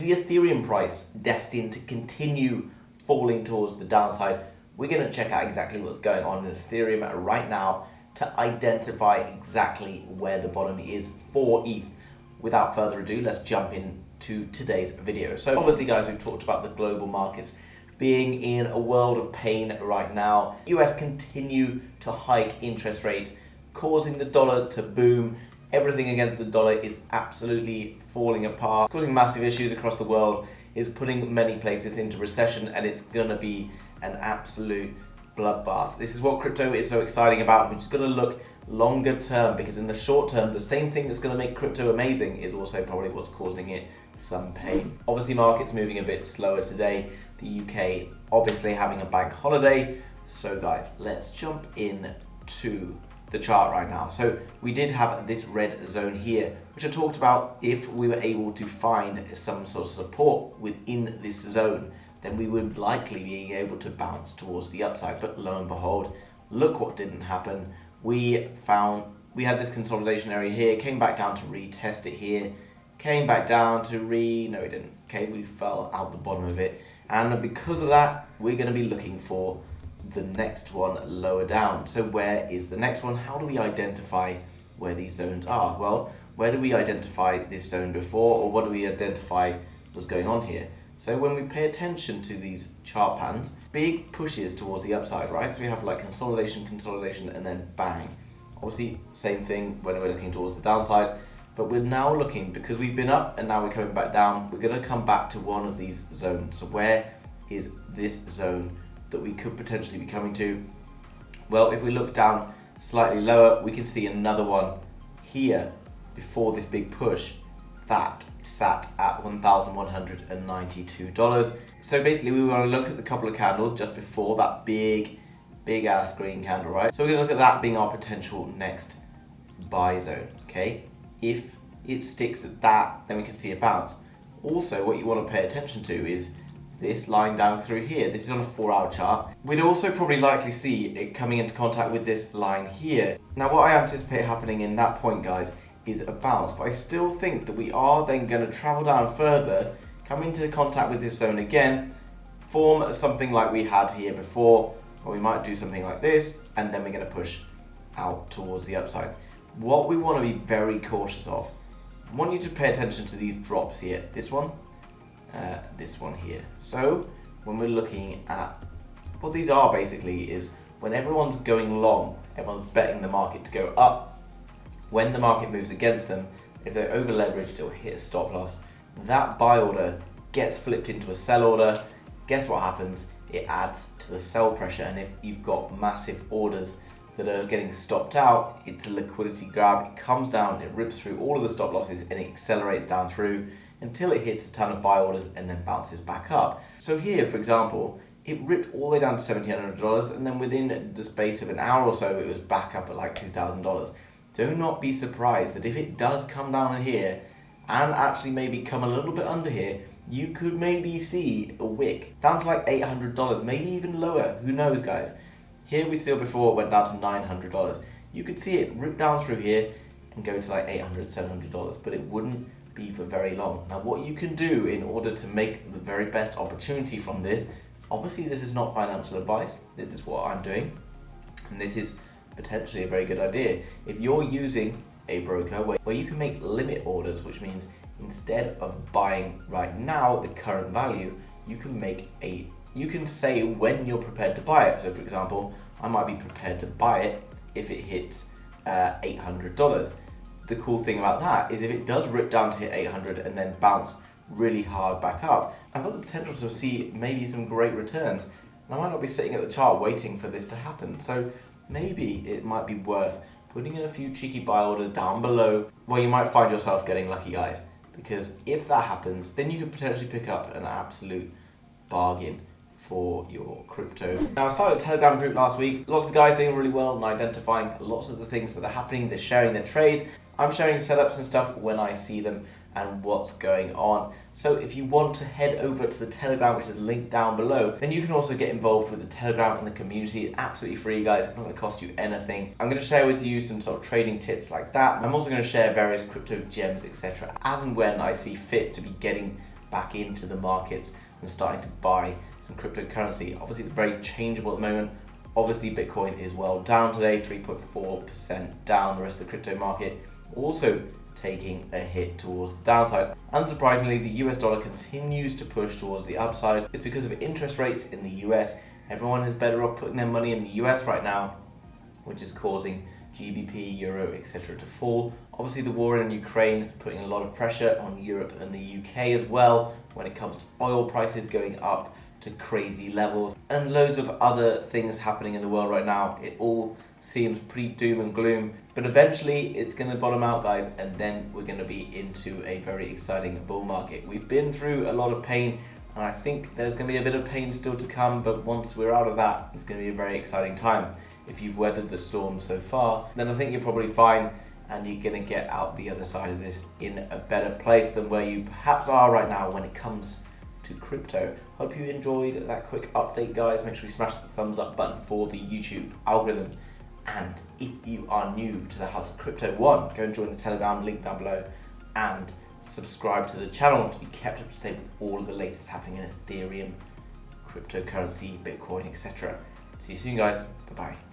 the Ethereum price destined to continue falling towards the downside? We're going to check out exactly what's going on in Ethereum right now to identify exactly where the bottom is for ETH. Without further ado, let's jump into today's video. So obviously guys, we've talked about the global markets being in a world of pain right now. US continue to hike interest rates, causing the dollar to boom. Everything against the dollar is absolutely falling apart, it's causing massive issues across the world, is putting many places into recession, and it's gonna be an absolute bloodbath. This is what crypto is so exciting about, and we're just gonna look longer term, because in the short term, the same thing that's gonna make crypto amazing is also probably what's causing it some pain. Obviously, markets moving a bit slower today. The UK obviously having a bank holiday. So guys, let's jump in to the chart right now. So we did have this red zone here, which I talked about. If we were able to find some sort of support within this zone, then we would likely be able to bounce towards the upside. But lo and behold, look what didn't happen. We had this consolidation area here, came back down to retest it here, came back down to no we didn't. Okay, we fell out the bottom of it. And because of that, we're going to be looking for the next one lower down. So where is the next one? How do we identify where these zones are? Well, where do we identify this zone before, or what do we identify was going on here? So when we pay attention to these chart patterns, big pushes towards the upside, right? So we have like consolidation, and then bang. Obviously, same thing when we're looking towards the downside, but we're now looking, because we've been up and now we're coming back down, we're going to come back to one of these zones. So where is this zone that we could potentially be coming to? Well, if we look down slightly lower, we can see another one here before this big push that sat at $1,192. So basically we want to look at the couple of candles just before that big ass green candle, right? So we're going to look at that being our potential next buy zone, okay? If it sticks at that, then we can see a bounce. Also, what you want to pay attention to is this line down through here. This is on a 4-hour chart. We'd also probably likely see it coming into contact with this line here. Now, what I anticipate happening in that point, guys, is a bounce, but I still think that we are then going to travel down further, come into contact with this zone again, form something like we had here before, or we might do something like this, and then we're going to push out towards the upside. What we want to be very cautious of, I want you to pay attention to these drops here. This one here. So when we're looking at what these are, basically is when everyone's going long, everyone's betting the market to go up. When the market moves against them, if they're over leveraged, it'll hit a stop loss. That buy order gets flipped into a sell order. Guess what happens? It adds to the sell pressure, and if you've got massive orders that are getting stopped out, it's a liquidity grab. It comes down, it rips through all of the stop losses, and it accelerates down through until it hits a ton of buy orders and then bounces back up. So here, for example, it ripped all the way down to $1,700, and then within the space of an hour or so, it was back up at like $2,000. Do not be surprised that if it does come down in here and actually maybe come a little bit under here, you could maybe see a wick down to like $800, maybe even lower. Who knows, guys? Here we saw before it went down to $900. You could see it rip down through here and go to like $800, $700, but it wouldn't be for very long. Now, what you can do in order to make the very best opportunity from this, obviously this is not financial advice, this is what I'm doing, and this is potentially a very good idea. If you're using a broker where you can make limit orders, which means instead of buying right now the current value, you can say when you're prepared to buy it. So for example, I might be prepared to buy it if it hits $800. The cool thing about that is if it does rip down to hit 800 and then bounce really hard back up, I've got the potential to see maybe some great returns. And I might not be sitting at the chart waiting for this to happen. So maybe it might be worth putting in a few cheeky buy orders down below, where you might find yourself getting lucky, guys. Because if that happens, then you could potentially pick up an absolute bargain for your crypto. Now, I started a Telegram group last week. Lots of the guys doing really well and identifying lots of the things that are happening. They're sharing their trades. I'm sharing setups and stuff when I see them and what's going on. So if you want to head over to the Telegram, which is linked down below, then you can also get involved with the Telegram and the community. It's absolutely free, guys. It's not going to cost you anything. I'm going to share with you some sort of trading tips like that. I'm also going to share various crypto gems, etc., as and when I see fit to be getting back into the markets and starting to buy some cryptocurrency. Obviously, it's very changeable at the moment. Obviously, Bitcoin is well down today, 3.4% down. The rest of the crypto market also taking a hit towards the downside. Unsurprisingly, the US dollar continues to push towards the upside. It's because of interest rates in the US. Everyone is better off putting their money in the US right now, which is causing GBP, Euro, etc. to fall. Obviously, the war in Ukraine is putting a lot of pressure on Europe and the UK as well when it comes to oil prices going up to crazy levels and loads of other things happening in the world right now. It all seems pretty doom and gloom, but eventually it's going to bottom out, guys, and then we're going to be into a very exciting bull market. We've been through a lot of pain, and I think there's going to be a bit of pain still to come, but once we're out of that, it's going to be a very exciting time. If you've weathered the storm so far, then I think you're probably fine, and you're going to get out the other side of this in a better place than where you perhaps are right now when it comes to crypto. Hope you enjoyed that quick update, guys. Make sure you smash the thumbs up button for the YouTube algorithm. And if you are new to the House of Crypto 1, go and join the Telegram, link down below, and subscribe to the channel to be kept up to date with all of the latest happening in Ethereum, cryptocurrency, Bitcoin, etc. See you soon, guys. Bye-bye.